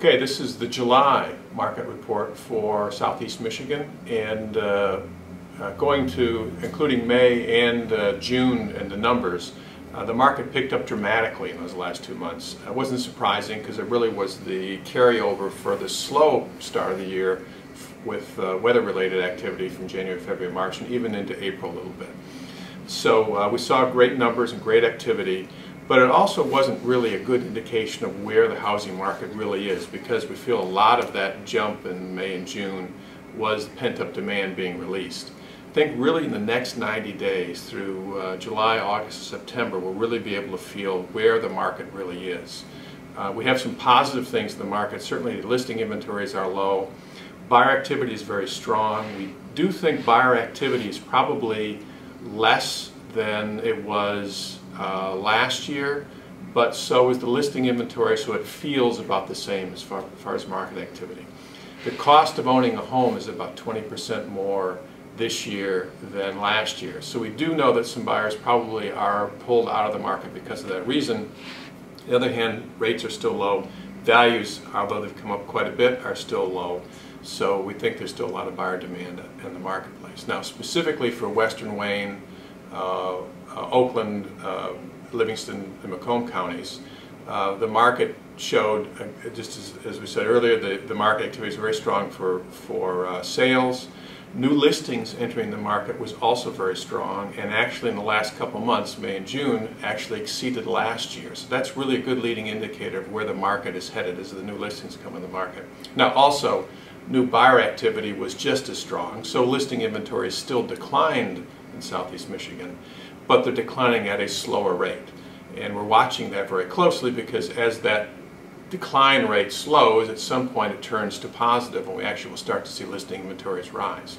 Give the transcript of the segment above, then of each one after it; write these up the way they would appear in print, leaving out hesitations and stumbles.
Okay, this is the July market report for Southeast Michigan, and going to including May and June and the numbers, the market picked up dramatically in those last 2 months. It wasn't surprising because it really was the carryover for the slow start of the year with weather-related activity from January, February, March, and even into April a little bit. So we saw great numbers and great activity. But it also wasn't really a good indication of where the housing market really is, because we feel a lot of that jump in May and June was pent-up demand being released. I think really in the next 90 days through July, August, September, we'll really be able to feel where the market really is. We have some positive things in the market. Certainly listing inventories are low. Buyer activity is very strong. We do think buyer activity is probably less than it was last year, but so is the listing inventory, so it feels about the same as far as market activity. The cost of owning a home is about 20% more this year than last year. So we do know that some buyers probably are pulled out of the market because of that reason. On the other hand, rates are still low. Values, although they've come up quite a bit, are still low. So we think there's still a lot of buyer demand in the marketplace. Now, specifically for Western Wayne, Oakland, Livingston, and Macomb counties, the market showed, just as we said earlier, the market activity is very strong for sales. New listings entering the market was also very strong, and actually in the last couple months, May and June, actually exceeded last year. So that's really a good leading indicator of where the market is headed as the new listings come in the market. Now also, new buyer activity was just as strong, so listing inventory still declined in Southeast Michigan, but they're declining at a slower rate. And we're watching that very closely, because as that decline rate slows, at some point it turns to positive and we actually will start to see listing inventories rise.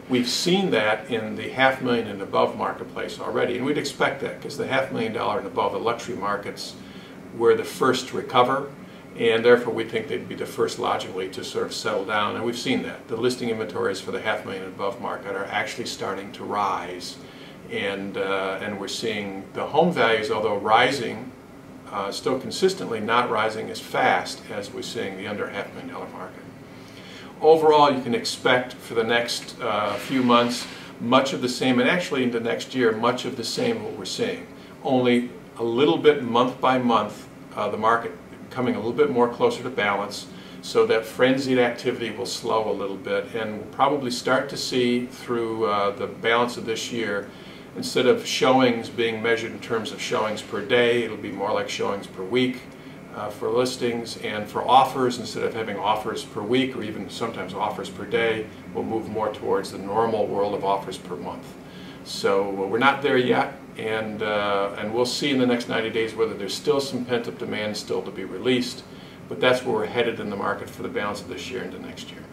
We've seen that in the $500,000 and above marketplace already, and we'd expect that because the $500,000 and above, the luxury markets, were the first to recover, and therefore we think they'd be the first logically to sort of settle down, and we've seen that. The listing inventories for the $500,000 and above market are actually starting to rise, and we're seeing the home values, although rising, still consistently not rising as fast as we're seeing the under $500,000 market. Overall, you can expect for the next few months much of the same, and actually into next year, much of the same what we're seeing. Only a little bit month by month, the market coming a little bit more closer to balance, so that frenzied activity will slow a little bit, and we'll probably start to see through the balance of this year, instead of showings being measured in terms of showings per day, it'll be more like showings per week for listings, and for offers, instead of having offers per week or even sometimes offers per day, we'll move more towards the normal world of offers per month. So we're not there yet, and we'll see in the next 90 days whether there's still some pent-up demand still to be released, but that's where we're headed in the market for the balance of this year into next year.